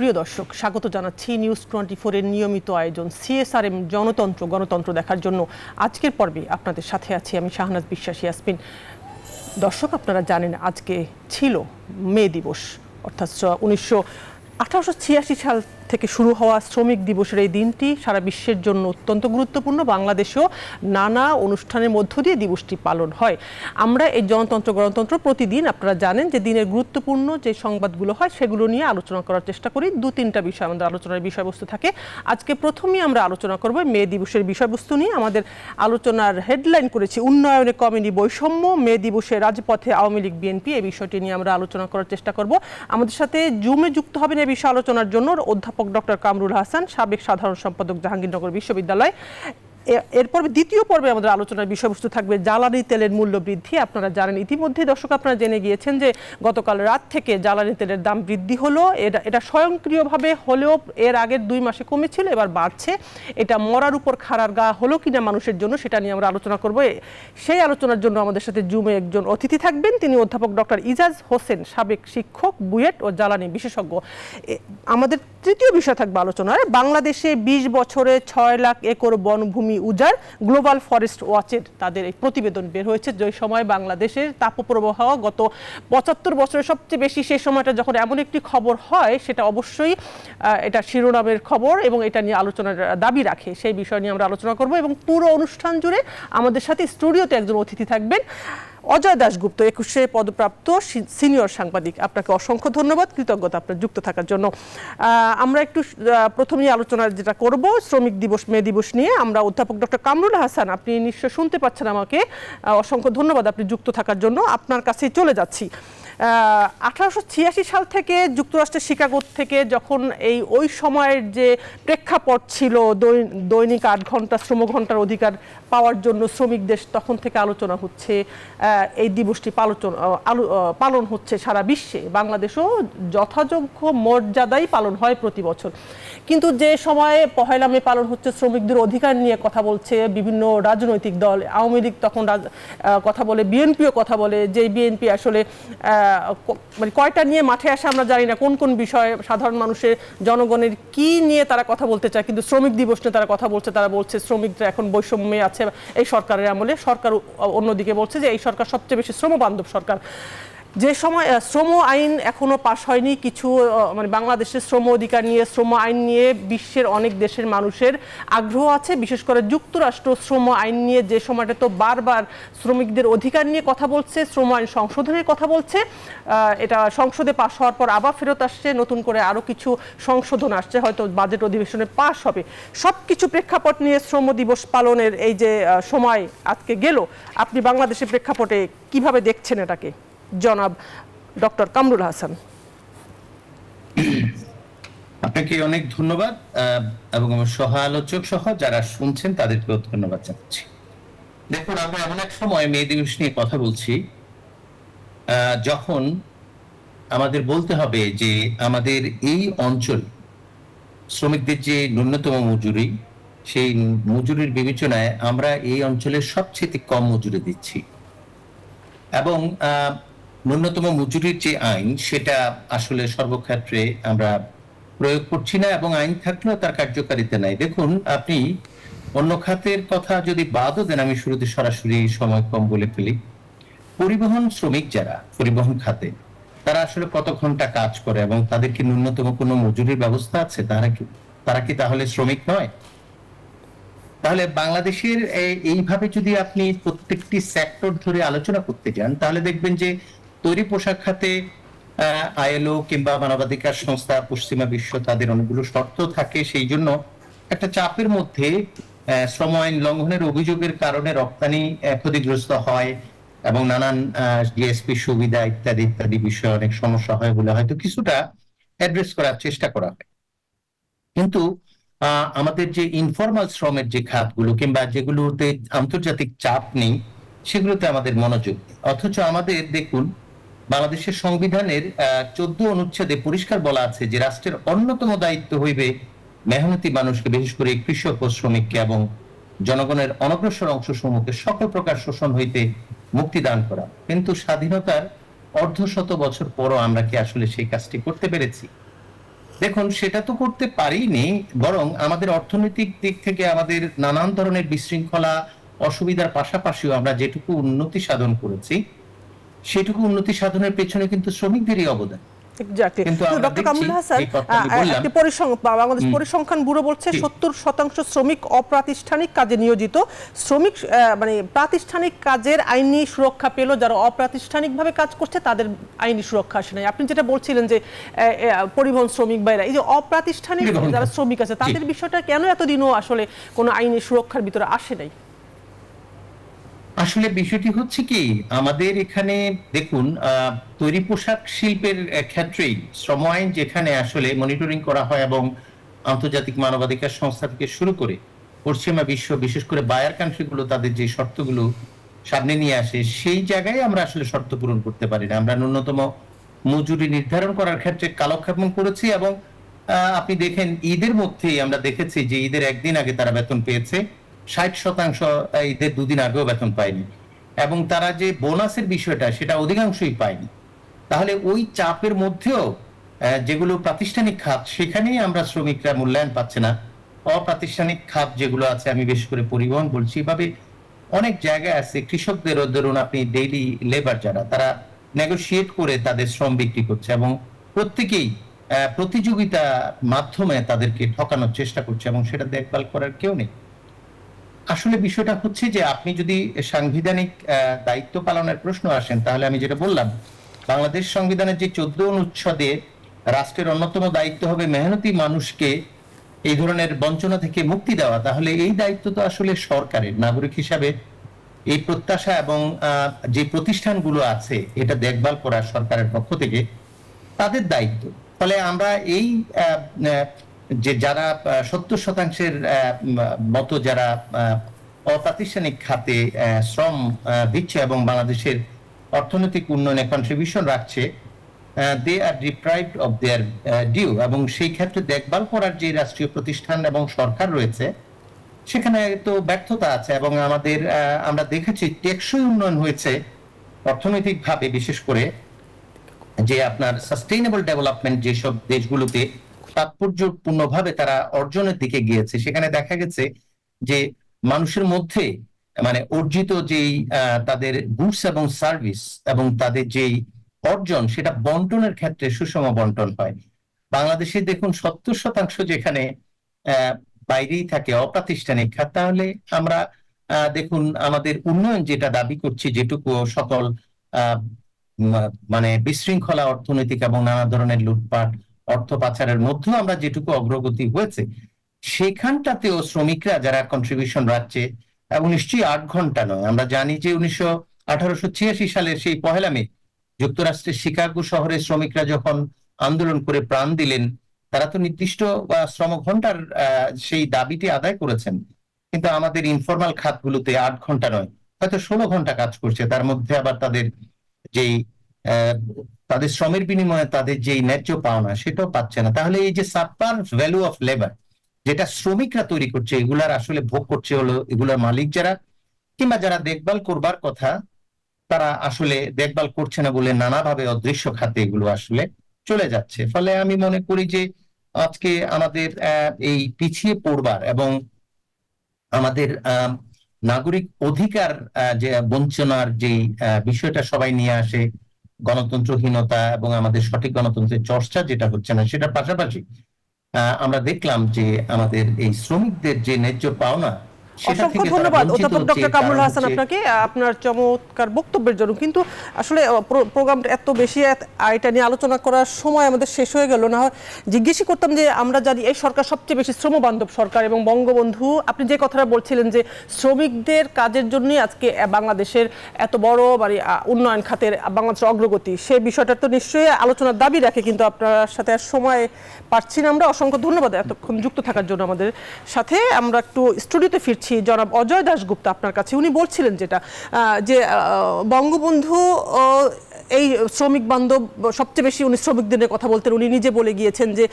প্রিয় দর্শক, স্বাগত জানাচ্ছি নিউজ 24 এর নিয়মিত আয়োজন সিএসআরএম জনতন্ত্র গণতন্ত্র দেখার জন্য। আজকের পর্বে আপনাদের সাথে আছি আমি শাহনাজ বিশ্বাস ইয়াসমিন। দর্শক, আপনারা জানেন আজকে ছিল মে দিবস, অর্থাৎ 1886 সাল থেকে শুরু হওয়া শ্রমিক দিবসের এই দিনটি সারা বিশ্বের জন্য অত্যন্ত গুরুত্বপূর্ণ। বাংলাদেশেও নানা অনুষ্ঠানের মধ্য দিয়ে দিবসটি পালন হয়। আমরা এই জনতন্ত্র গণতন্ত্র প্রতিদিন আপনারা জানেন যে দিনের গুরুত্বপূর্ণ যে সংবাদগুলো হয় সেগুলো নিয়ে আলোচনা করার চেষ্টা করি। 2-3টা বিষয় আমাদের আলোচনার বিষয়বস্তু থাকে। আজকে প্রথমেই আমরা আলোচনা করব মে দিবসের বিষয়বস্তু নিয়ে। আমাদের আলোচনার হেডলাইন করেছি উন্নয়নে কমেনি বৈষম্য, মে দিবসে রাজপথে আওয়ামী লীগ বিএনপি। এই বিষয়টি নিয়ে আমরা আলোচনা করার চেষ্টা করব। আমাদের সাথে জুমে যুক্ত হবেন এই বিষয়ে আলোচনার জন্য অধ্যাপক ডক্টর কামরুল হাসান, সাবেক সাধারণ সম্পাদক জাহাঙ্গীরনগর বিশ্ববিদ্যালয়। এরপর দ্বিতীয় পর্বে আমাদের আলোচনার বিষয়বস্তু থাকবে জ্বালানি তেলের মূল্য বৃদ্ধি। আপনারা জানেন ইতিমধ্যে দর্শক আপনারা জেনে গিয়েছেন যে গতকাল রাত থেকে জ্বালানি তেলের দাম বৃদ্ধি হলো। এটা স্বয়ংক্রিয়ভাবে হলেও এর আগের 2 মাসে কমেছিল, এবার বাড়ছে। এটা মরার উপর খাড়ার গা হলো কিনা মানুষের জন্য, সেটা নিয়ে আমরা আলোচনা করব। সেই আলোচনার জন্য আমাদের সাথে জুমে একজন অতিথি থাকবেন, তিনি অধ্যাপক ডক্টর ইজাজ হোসেন, সাবেক শিক্ষক, বুয়েট ও জ্বালানি বিশেষজ্ঞ। আমাদের তৃতীয় বিষয় থাকবে আলোচনায় বাংলাদেশে 20 বছরে 6 লাখ একর বনভূমি উজাড়। গ্লোবাল ফরেস্ট ওয়াচের তাদের এই প্রতিবেদন বের হয়েছে, যে সময় বাংলাদেশের তাপপ্রবাহ গত 75 বছরের সবচেয়ে বেশি। সেই সময়টা যখন এমন একটি খবর হয় সেটা অবশ্যই এটা শিরোনামের খবর এবং এটা নিয়ে আলোচনার দাবি রাখে। সেই বিষয় নিয়ে আমরা আলোচনা করব এবং পুরো অনুষ্ঠান জুড়ে আমাদের সাথে স্টুডিওতে একজন অতিথি থাকবেন, অজয় দাশগুপ্ত, 21 পদপ্রাপ্ত সিনিয়র সাংবাদিক। আপনাকে অসংখ্য ধন্যবাদ, কৃতজ্ঞতা আপনার যুক্ত থাকার জন্য। আমরা একটু প্রথমেই আলোচনা যেটা করব শ্রমিক দিবস, মে দিবস নিয়ে। আমরা অধ্যাপক ডক্টর কামরুল হাসান, আপনি নিশ্চয় শুনতে পাচ্ছেন আমাকে, অসংখ্য ধন্যবাদ আপনি যুক্ত থাকার জন্য। আপনার কাছেই চলে যাচ্ছি। 1886 সাল থেকে যুক্তরাষ্ট্রের শিকাগো থেকে যখন ওই সময়ের যে প্রেক্ষাপট ছিল, দৈনিক 8 ঘন্টা শ্রমঘণ্টার অধিকার পাওয়ার জন্য শ্রমিক দেশ, তখন থেকে আলোচনা হচ্ছে। এই দিবসটি পালন হচ্ছে সারা বিশ্বে। বাংলাদেশও যথাযোগ্য মর্যাদায় পালন হয় প্রতি বছর। কিন্তু যে সময়ে 1 মে পালন হচ্ছে, শ্রমিকদের অধিকার নিয়ে কথা বলছে বিভিন্ন রাজনৈতিক দল। আওয়ামী লীগ তখন কথা বলে, বিএনপিও কথা বলে, যে বিএনপি আসলে মানে কয়টা নিয়ে মাঠে আসে আমরা জানি না, কোন কোন বিষয়ে সাধারণ মানুষের জনগণের কি নিয়ে তারা কথা বলতে চায়। কিন্তু শ্রমিক দিবস নিয়ে তারা কথা বলছে। তারা বলছে শ্রমিকরা এখন বৈষম্যে আছে এই সরকারের আমলে। সরকার অন্যদিকে বলছে যে এই সরকার সবচেয়ে বেশি শ্রমবান্ধব সরকার। যে সময় শ্রম আইন এখনো পাশ হয়নি, কিছু মানে বাংলাদেশের শ্রম অধিকার নিয়ে, শ্রম আইন নিয়ে বিশ্বের অনেক দেশের মানুষের আগ্রহ আছে। বিশেষ করে যুক্তরাষ্ট্র শ্রম আইন নিয়ে যে সময়টা তো বারবার শ্রমিকদের অধিকার নিয়ে কথা বলছে, শ্রম আইন সংশোধনের কথা বলছে। এটা সংসদে পাশ হওয়ার পর আবার ফেরত আসছে, নতুন করে আরও কিছু সংশোধন আসছে, হয়তো বাজেট অধিবেশনে পাশ হবে। সব কিছু প্রেক্ষাপট নিয়ে শ্রম দিবস পালনের এই যে সময় আজকে গেল, আপনি বাংলাদেশের প্রেক্ষাপটে কিভাবে দেখছেন এটাকে, জনাব ডক্টর কামরুল হাসান? আপনাকে অনেক ধন্যবাদ এবং আমার সহ আলোচক সহ যারা শুনছেন তাদেরকেও ধন্যবাদ জানাচ্ছি। দেখুন, আমরা এমন এক সময় মে দিবস নিয়ে কথা বলছি যখন আমাদের বলতে হবে যে আমাদের এই অঞ্চল শ্রমিকদের যে ন্যূনতম মজুরি, সেই মজুরির বিবেচনায় আমরা এই অঞ্চলের সবচেয়ে কম মজুরি দিচ্ছি এবং ন্যূনতম মজুরির যে আইন সেটা আসলে সর্বক্ষেত্রে আমরা প্রয়োগ করছি না এবং আইন থাকলেও তার কার্যকারিতা নাই। দেখুন, আপনি অন্য খাতের কথা যদি বাদও দেন, আমি শুরুতে সরাসরি সময় কম বলে ফেলি, পরিবহন শ্রমিক যারা পরিবহন খাতে, তারা আসলে কত ঘন্টা কাজ করে এবং তাদের কি ন্যূনতম কোনো মজুরির ব্যবস্থা আছে? তারা কি তাহলে শ্রমিক নয়? তাহলে বাংলাদেশের এইভাবে যদি আপনি প্রত্যেকটি সেক্টর ধরে আলোচনা করতে যান, তাহলে দেখবেন যে তৈরি পোশাক খাতে আইএলও কিংবা মানবাধিকার সংস্থা, পশ্চিমা বিশ্ব, তাদের অনেকগুলো শর্ত থাকে। সেই জন্য একটা চাপের মধ্যে শ্রম আইন লঙ্ঘনের অভিযোগের কারণে রপ্তানি ক্ষতিগ্রস্ত হয় এবং নানান জিএসপি সুবিধা ইত্যাদি ইত্যাদি বিষয়ে অনেক সমস্যা হয় বলে হয়তো কিছুটা অ্যাড্রেস করার চেষ্টা করা হয়। কিন্তু আমাদের যে ইনফরমাল শ্রমের যে খাতগুলো কিংবা যেগুলোতে আন্তর্জাতিক চাপ নেই, সেগুলোতে আমাদের মনোযোগ। অথচ আমাদের দেখুন, বাংলাদেশের সংবিধানের 14 অনুচ্ছেদে পরিষ্কার বলা আছে যে রাষ্ট্রের অন্যতম দায়িত্ব হইবে মেহনতি মানুষকে, বিশেষ করে কৃষক ও শ্রমিককে এবং জনগণের অনগ্রসর অংশসমূহকে সকল প্রকার শোষণ হইতে মুক্তি দান করা। কিন্তু স্বাধীনতার অর্ধশত বছর পরও আমরা কি আসলে সেই কাজটি করতে পেরেছি? দেখুন, সেটা তো করতে পারিনি, বরং আমাদের অর্থনৈতিক দিক থেকে আমাদের নানান ধরনের বিশৃঙ্খলা অসুবিধার পাশাপাশিও আমরা যেটুকু উন্নতি সাধন করেছি, সেটুকু উন্নতি সাধনের পেছনে কিন্তু শ্রমিকদেরই অবদান। এক্স্যাক্টলি। কিন্তু আমরা ডক্টর কামরুল দেখছি, হাসান, এই কথা আমি বললাম, বাংলাদেশ পরিসংখ্যান ব্যুরো বলছে 70% শ্রমিক অপ্রাতিষ্ঠানিক কাজে নিয়োজিত। শ্রমিক মানে প্রাতিষ্ঠানিক কাজের আইনি সুরক্ষা পেল, যারা অপ্রাতিষ্ঠানিকভাবে কাজ করছে তাদের আইনি সুরক্ষা আসে নাই। আপনি যেটা বলছিলেন যে পরিবহন শ্রমিক বাইরা, এই যে অপ্রাতিষ্ঠানিক যারা শ্রমিক আছে তাদের বিষয়টা কেন এতদিনও আসলে কোনো আইনি সুরক্ষার ভিতরে আসে নাই? আসলে বিষয়টি হচ্ছে কি, আমাদের এখানে দেখুন, তৈরি পোশাক শিল্পের ক্ষেত্রেই শ্রম আইন যেখানে আসলে মনিটরিং করা হয় এবং আন্তর্জাতিক মানবাধিকার সংস্থা থেকে শুরু করে পশ্চিমা বিশ্ব, বিশেষ করে বায়ার কান্ট্রিগুলো তাদের যে শর্তগুলো সামনে নিয়ে আসে, সেই জায়গায় আমরা আসলে শর্ত পূরণ করতে পারি না। আমরা ন্যূনতম মজুরি নির্ধারণ করার ক্ষেত্রে কালক্ষেপণ করেছি এবং আপনি দেখেন ঈদের মধ্যেই আমরা দেখেছি যে ঈদের একদিন আগে তারা বেতন পেয়েছে, 60% ঈদের 2 দিন আগেও বেতন পায়নি, এবং তারা যে বোনাসের বিষয়টা সেটা অধিকাংশই পায়নি। তাহলে ওই চাপের মধ্যেও যেগুলো প্রাতিষ্ঠানিক খাত, সেখানেই আমরা শ্রমিকরা মূল্যায়ন পাচ্ছে না। অপ্রাতিষ্ঠানিক খাত যেগুলো আছে, আমি বেশ করে পরিবহন বলছি, এভাবে অনেক জায়গায় আছে। কৃষকদেরও ধরুন আপনি ডেইলি লেবার যারা, তারা নেগোশিয়েট করে তাদের শ্রম বিক্রি করছে এবং প্রত্যেকেই প্রতিযোগিতা মাধ্যমে তাদেরকে ঠকানোর চেষ্টা করছে এবং সেটা দেখভাল করার কেউ নেই। আসলে বিষয়টা হচ্ছে যে আপনি যদি সাংবিধানিক দায়িত্ব পালনের প্রশ্ন আসেন, তাহলে আমি যেটা বললাম, বাংলাদেশ সংবিধানের যে 14 অনুচ্ছেদে রাষ্ট্রের অন্যতম দায়িত্ব হবে মেহনতি মানুষকে এই ধরনের বঞ্চনা থেকে মুক্তি দেওয়া, তাহলে এই দায়িত্ব তো আসলে সরকারের। নাগরিক হিসাবে এই প্রত্যাশা এবং যে প্রতিষ্ঠানগুলো আছে এটা দেখভাল করা সরকারের পক্ষ থেকে তাদের দায়িত্ব। ফলে আমরা এই যে যারা 70%-এর মতো যারা অপ্রাতিষ্ঠানিক খাতে শ্রম দিচ্ছে এবং বাংলাদেশের অর্থনৈতিক উন্নয়নে কন্ট্রিবিউশন রাখছে, দে আর ডিপ্রাইভড অফ দেয়ার ডিউ, এবং সেই ক্ষেত্রে দেখভাল করার যে রাষ্ট্রীয় প্রতিষ্ঠান এবং সরকার রয়েছে সেখানে তো ব্যর্থতা আছে। এবং আমাদের আমরা দেখেছি টেকসই উন্নয়ন হয়েছে অর্থনৈতিকভাবে, বিশেষ করে যে আপনার সাস্টেইনেবল ডেভেলপমেন্ট যেসব দেশগুলোতে তাৎপর্যপূর্ণভাবে তারা অর্জনের দিকে গিয়েছে, সেখানে দেখা গেছে যে মানুষের মধ্যে মানে অর্জিত যেই তাদের গুডস এবং সার্ভিস এবং তাদের যেই অর্জন, সেটা বন্টনের ক্ষেত্রে সুষম বন্টন হয়। বাংলাদেশে দেখুন 70% যেখানে বাইরেই থাকে অপ্রাতিষ্ঠানিক খাত, তাহলে আমরা দেখুন আমাদের উন্নয়ন যেটা দাবি করছি, যেটুকু সকল মানে বিশৃঙ্খলা অর্থনৈতিক এবং নানা ধরনের লুটপাট, অর্থ পাচারের মধ্যেও আমরা যেটুকু অগ্রগতি হয়েছে, সেখানটাতেও শ্রমিকরা যারা কন্ট্রিবিউশন রাখছে, এবং নিশ্চয়ই 8 ঘন্টা নয়। আমরা জানি যে 1886 সালের সেই 1 মে যুক্তরাষ্ট্রের শিকাগো শহরে শ্রমিকরা যখন আন্দোলন করে প্রাণ দিলেন, তারা তো নির্দিষ্ট শ্রম ঘন্টার সেই দাবিটি আদায় করেছেন। কিন্তু আমাদের ইনফরমাল খাতগুলোতে 8 ঘন্টা নয়, হয়তো 16 ঘন্টা কাজ করছে। তার মধ্যে আবার তাদের যেই তাদের শ্রমের বিনিময়ে তাদের যেই ন্যায্য পাওনা সেটাও পাচ্ছে না। তাহলে এই যে সাবপার ভ্যালু অফ লেবার যেটা শ্রমিকরা তৈরি করছে, এগুলার আসলে ভোগ করছে হলো এগুলার মালিক যারা, কিংবা যারা দেখভাল করবার কথা তারা আসলে দেখভাল করছে না বলে নানাভাবে অদৃশ্য খাতে এগুলো আসলে চলে যাচ্ছে। ফলে আমি মনে করি যে আজকে আমাদের এই পিছিয়ে পড়বার এবং আমাদের নাগরিক অধিকার যে বঞ্চনার যে বিষয়টা সবাই নিয়ে আসে, গণতন্ত্রহীনতা এবং আমাদের সঠিক গণতন্ত্রের চর্চা যেটা হচ্ছে না, সেটার পাশাপাশি আমরা দেখলাম যে আমাদের এই শ্রমিকদের যে ন্যায্য পাওনা, অসংখ্য ধন্যবাদ অধ্যাপক ডক্টর কামরুল হাসান আপনাকে আপনার চমৎকার বক্তব্যের জন্য। কিন্তু আসলে প্রোগ্রামটা এত বেশি এটা নিয়ে আলোচনা করার সময় আমাদের শেষ হয়ে গেল, না হয় জিজ্ঞেসই করতাম যে আমরা জানি এই সরকার সবচেয়ে বেশি শ্রমবান্ধব সরকার, এবং বঙ্গবন্ধু আপনি যে কথাটা বলছিলেন যে শ্রমিকদের কাজের জন্যই আজকে বাংলাদেশের এত বড় মানে উন্নয়ন খাতের বাংলাদেশের অগ্রগতি, সেই বিষয়টা তো নিশ্চয়ই আলোচনার দাবি রাখে। কিন্তু আপনার সাথে আর সময় পাচ্ছি না আমরা। অসংখ্য ধন্যবাদ এতক্ষণ যুক্ত থাকার জন্য আমাদের সাথে। আমরা একটু স্টুডিওতে ফিরছি জনাব অজয় দাশগুপ্ত আপনার কাছে। উনি বলছিলেন যেটা যে বঙ্গবন্ধু এই শ্রমিক বান্ধব সবচেয়ে বেশি উনি শ্রমিকদের কথা বলতেন, উনি নিজে বলে গিয়েছেন যে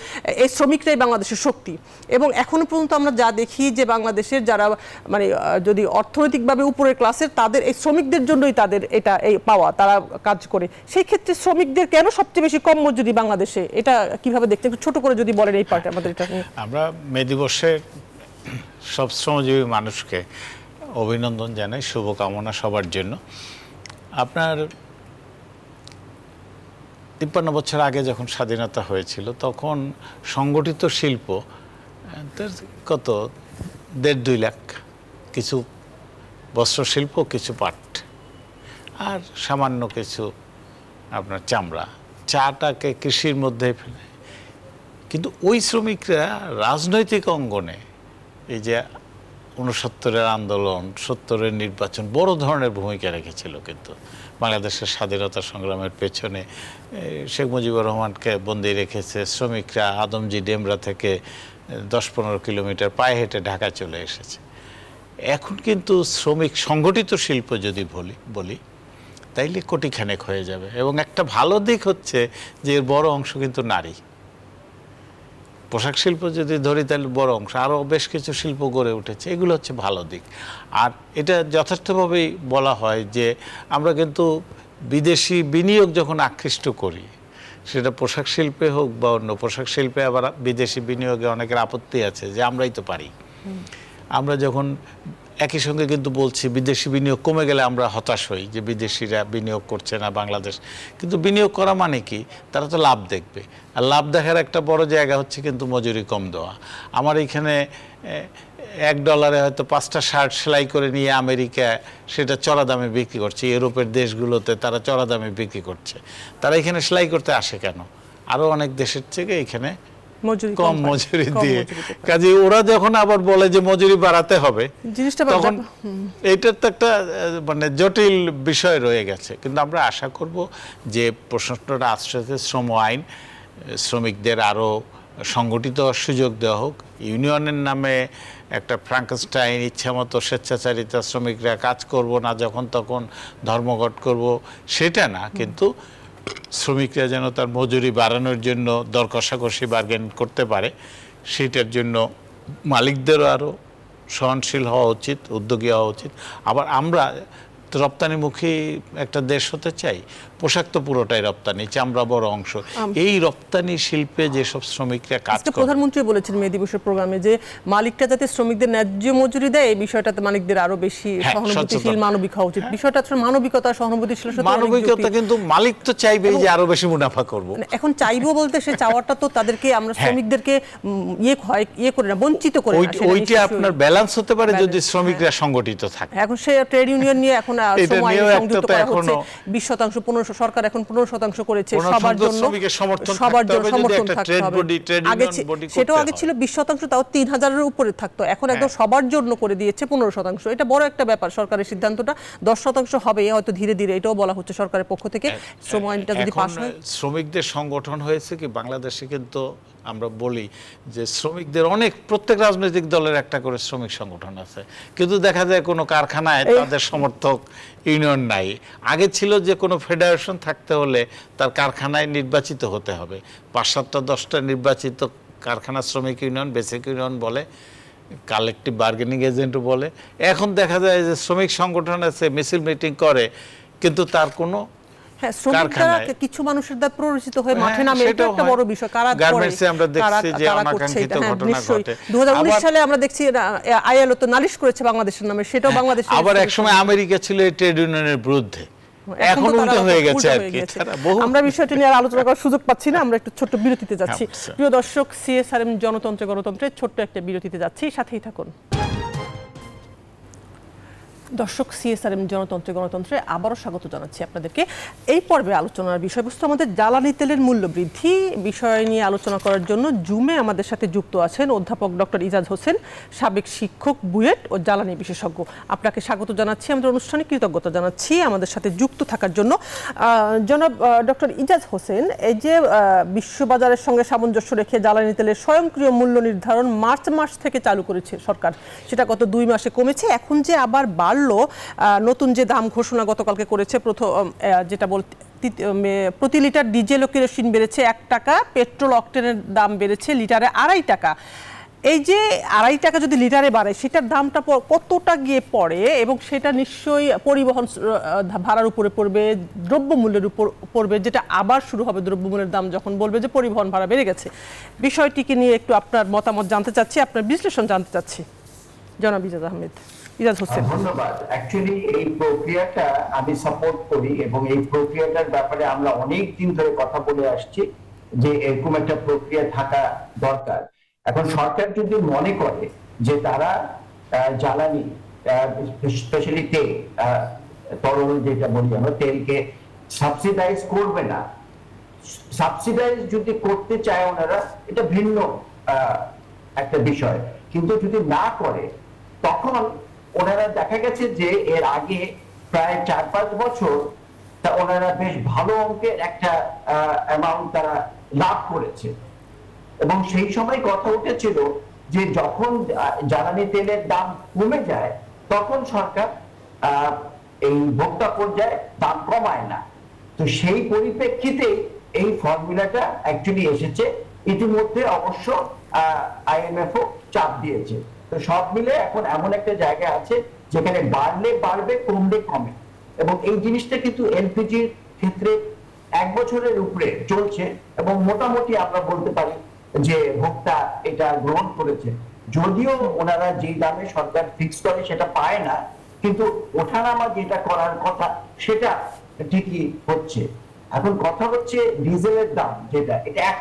এই শ্রমিকরাই বাংলাদেশের শক্তি। এবং এখনো পর্যন্ত আমরা যা দেখি যে বাংলাদেশের যারা মানে যদি অর্থনৈতিকভাবে উপরের ক্লাসের, তাদের এই শ্রমিকদের জন্যই তাদের এটা এই পাওয়া, তারা কাজ করে। সেই ক্ষেত্রে শ্রমিকদের কেন সবচেয়ে বেশি কম মজুরি বাংলাদেশে, এটা কিভাবে দেখতে, একটু ছোট করে যদি বলেন এই পার্টে আমাদের। এটা আমরা মে দিবসে সব শ্রমজীবী মানুষকে অভিনন্দন জানাই, শুভকামনা সবার জন্য। আপনার ৫৩ বছর আগে যখন স্বাধীনতা হয়েছিল তখন সংগঠিত শিল্প কত ১.৫-২ লাখ, কিছু বস্ত্রশিল্প, কিছু পাট, আর সামান্য কিছু আপনার চামড়া, চাটাকে কৃষির মধ্যে ফেলে। কিন্তু ওই শ্রমিকরা রাজনৈতিক অঙ্গনে এই যে ৬৯-এর আন্দোলন, ৭০-এর নির্বাচন বড় ধরনের ভূমিকা রেখেছিল। কিন্তু বাংলাদেশের স্বাধীনতা সংগ্রামের পেছনে শেখ মুজিবুর রহমানকে বন্দী রেখেছে শ্রমিকরা। আদমজি ডেমরা থেকে ১০-১৫ কিলোমিটার পায়ে হেঁটে ঢাকা চলে এসেছে। এখন কিন্তু শ্রমিক সংগঠিত শিল্প যদি বলি তাইলে কোটিখানেক হয়ে যাবে। এবং একটা ভালো দিক হচ্ছে যে এর বড় অংশ কিন্তু নারী। পোশাক শিল্প যদি ধরি তাহলে বড় অংশ, আরও বেশ কিছু শিল্প গড়ে উঠেছে, এগুলো হচ্ছে ভালো দিক। আর এটা যথার্থভাবেই বলা হয় যে আমরা কিন্তু বিদেশি বিনিয়োগ যখন আকৃষ্ট করি, সেটা পোশাক শিল্পে হোক বা অন্য পোশাক শিল্পে, আবার বিদেশি বিনিয়োগে অনেকের আপত্তি আছে যে আমরাই তো পারি। আমরা যখন একই সঙ্গে কিন্তু বলছি বিদেশি বিনিয়োগ কমে গেলে আমরা হতাশ হই যে বিদেশিরা বিনিয়োগ করছে না বাংলাদেশ। কিন্তু বিনিয়োগ করা মানে কি, তারা তো লাভ দেখবে, আর লাভ দেখার একটা বড় জায়গা হচ্ছে কিন্তু মজুরি কম দেওয়া। আমার এইখানে $1 হয়তো 5টা শার্ট সেলাই করে নিয়ে আমেরিকা সেটা চড়া দামে বিক্রি করছে, ইউরোপের দেশগুলোতে তারা চড়া দামে বিক্রি করছে। তারা এখানে সেলাই করতে আসে কেন? আরও অনেক দেশের থেকে এখানে কম মজুরি দিয়ে। কাজে ওরা যখন আবার বলে যে মজুরি বাড়াতে হবে, তখন এইটার তো একটা মানে জটিল বিষয় রয়ে গেছে। কিন্তু আমরা আশা করব যে প্রশ্নটা আসছে, শ্রম আইন, শ্রমিকদের আরও সংগঠিত সুযোগ দেওয়া হোক। ইউনিয়নের নামে একটা ফ্রাঙ্কেনস্টাইন, ইচ্ছামতো স্বেচ্ছাচারিতা, শ্রমিকরা কাজ করব না যখন তখন ধর্মঘট করব, সেটা না। কিন্তু শ্রমিকরা যেন তার মজুরি বাড়ানোর জন্য দর কষাকষি বার্গেন করতে পারে, সেটার জন্য মালিকদেরও আরও সহনশীল হওয়া উচিত, উদ্যোগী হওয়া উচিত। আবার আমরা রপ্তানিমুখী একটা দেশ হতে চাই, পোশাক তো পুরোটাই রপ্তানি, চামড়া বড় অংশ। এই রপ্তানি শিল্পে যেসব শ্রমিকরা কাজ করে, প্রধানমন্ত্রী বলেছেন মে দিবসের প্রোগ্রামে যে মালিকরা যাতে শ্রমিকদের ন্যায্য মজুরি দেয়, এই বিষয়টাতে মালিকদের আরো বেশি সহানুভূতিশীল, মানবিক হওয়া উচিত। বিষয়টা আসলে মানবিকতা, সহানুভূতিশীল, মানবিকতা। কিন্তু মালিক তো চাইবেই যে আরো বেশি মুনাফা করব। এখন চাইবো বলতে সে চাওয়াটা তো তাদেরকে আমরা শ্রমিকদেরকে ইয়ে করে না, বঞ্চিত করে না। ওইটা আপনার ব্যালেন্স হতে পারে যদি শ্রমিকরা সংগঠিত থাকে। এখন সে ট্রেড ইউনিয়ন নিয়ে এখন সময় সংযুক্ত করা হচ্ছে 20%, 15%, সরকার এখন 15% করেছে সবার জন্য, সবার জন্য সমর্থন থাকতে হবে। আগে সেটাও আগে ছিল 20%, তাও 3000-এর উপরে থাকতো, এখন একদম সবার জন্য করে দিয়েছে 15%। এটা বড় একটা ব্যাপার। সরকারের সিদ্ধান্তটা 10% হবে হয়তো ধীরে ধীরে, এটাও বলা হচ্ছে সরকারের পক্ষ থেকে। শ্রম আইনটা যদি পাস হয়, শ্রমিকদের সংগঠন হয়েছে কি বাংলাদেশে, কিন্তু আমরা বলি যে শ্রমিকদের অনেক, প্রত্যেক রাজনৈতিক দলের একটা করে শ্রমিক সংগঠন আছে, কিন্তু দেখা যায় কোনো কারখানায় তাদের সমর্থক ইউনিয়ন নাই। আগে ছিল যে কোনো ফেডারেশন থাকতে হলে তার কারখানায় নির্বাচিত হতে হবে, 5-7টা 10টা নির্বাচিত কারখানা শ্রমিক ইউনিয়ন, বেসিক ইউনিয়ন বলে, কালেকটিভ বার্গেনিং এজেন্টও বলে। এখন দেখা যায় যে শ্রমিক সংগঠন আছে, মিছিল মিটিং করে, কিন্তু তার কোনো কিছু মানুষের দ্বারা প্ররোচিত হয়ে মাঠে নামে, এটা একটা বড় বিষয়। কারা গার্মেন্টসে আমরা দেখছি যে অনাকাঙ্ক্ষিত ঘটনা ঘটে। 2019 সালে আমরা দেখছি আইএলও তো নালিশ করেছে বাংলাদেশের নামে, সেটাও বাংলাদেশে। আবার একসময় আমেরিকা ছিল এই ট্রেড ইউনিয়নের বিরুদ্ধে, এখন উল্টো হয়ে গেছে আর কি। আমরা বিষয়টি নিয়ে আলোচনা করার সুযোগ পাচ্ছি না, আমরা একটু ছোট্ট বিরতিতে যাচ্ছি। প্রিয় দর্শক, সিএসআরএম জনতন্ত্রে গণতন্ত্রের ছোট্ট একটা বিরতিতে যাচ্ছি, সাথেই থাকুন। দর্শক, সিএসআরএম জনতন্ত্রে গণতন্ত্রে আবারও স্বাগত জানাচ্ছি আপনাদেরকে। এই পর্বে আলোচনার বিষয়বস্তু আমাদের জ্বালানি তেলের মূল্য বৃদ্ধি বিষয় নিয়ে আলোচনা করার জন্য জুমে আমাদের সাথে যুক্ত আছেন অধ্যাপক ডক্টর ইজাজ হোসেন, সাবেক শিক্ষক, বুয়েট ও জ্বালানি বিশেষজ্ঞ। আপনাকে স্বাগত জানাচ্ছি, আমাদের অনুষ্ঠানে কৃতজ্ঞতা জানাচ্ছি আমাদের সাথে যুক্ত থাকার জন্য। জনাব ডক্টর ইজাজ হোসেন, এই যে বিশ্ববাজারের সঙ্গে সামঞ্জস্য রেখে জ্বালানি তেলের স্বয়ংক্রিয় মূল্য নির্ধারণ মার্চ মাস থেকে চালু করেছে সরকার, সেটা গত 2 মাসে কমেছে, এখন যে আবার বাড়ল, বাড়লো, নতুন যে দাম ঘোষণা গতকালকে করেছে প্রথম যেটা প্রতি লিটার ডিজেল ও কেরোসিন বেড়েছে 1 টাকা, পেট্রোল অকটেনের দাম বেড়েছে লিটারে 2.5 টাকা। এই যে 2.5 টাকা যদি লিটারে বাড়ে সেটার দামটা কতটা গিয়ে পড়ে, এবং সেটা নিশ্চয়ই পরিবহন ভাড়ার উপরে পড়বে, দ্রব্যমূল্যের উপর পড়বে, যেটা আবার শুরু হবে দ্রব্যমূল্যের দাম যখন বলবে যে পরিবহন ভাড়া বেড়ে গেছে। বিষয়টিকে নিয়ে একটু আপনার মতামত জানতে চাচ্ছি, আপনার বিশ্লেষণ জানতে চাচ্ছি জনাব ইজাজ হোসেন। ধন্যবাদ। অ্যাকচুয়ালি এই প্রক্রিয়াটা আমি সাপোর্ট করি এবং এই প্রক্রিয়াটার ব্যাপারে আমরা অনেক দিন ধরে কথা বলে আসছি যে এরকম একটা প্রক্রিয়া থাকা দরকার। এখন সরকার যদি মনে করে যে তারা জ্বালানি স্পেশালি তেল, তরল যেটা বলি আমরা, তেলকে সাবসিডাইজ করবে না, সাবসিডাইজ যদি করতে চায় ওনারা এটা ভিন্ন একটা বিষয়, কিন্তু যদি না করে তখন ওনারা দেখা গেছে যে এর আগে প্রায় 4-5 বছর ওনারা বেশ ভালো অঙ্কের একটা অ্যামাউন্ট তারা লাভ করেছে। এবং সেই সময় কথা উঠেছিল যে যখন জ্বালানি তেলের দাম কমে যায় তখন সরকার এই ভোক্তা পর্যায়ে দাম কমায় না। তো সেই পরিপ্রেক্ষিতে এই ফর্মুলাটা অ্যাকচুয়ালি এসেছে। ইতিমধ্যে অবশ্য আইএমএফও চাপ দিয়েছে। তো সব মিলে এখন এমন একটা জায়গা আছে যেখানে বাড়লে বাড়বে, কমলে কমে। এবং এই জিনিসটা কিন্তু এলপিজির ক্ষেত্রে 1 বছরের উপরে চলছে এবং মোটামুটি আমরা বলতে পারি যে ভোক্তা এটা গ্রহণ করেছে। যদিও ওনারা যে দামে সরকার ফিক্স করে সেটা পায় না, কিন্তু ওঠানামা যেটা করার কথা সেটা ঠিকই হচ্ছে। এখন কথা হচ্ছে ডিজেলের দাম যেটা, এটা 1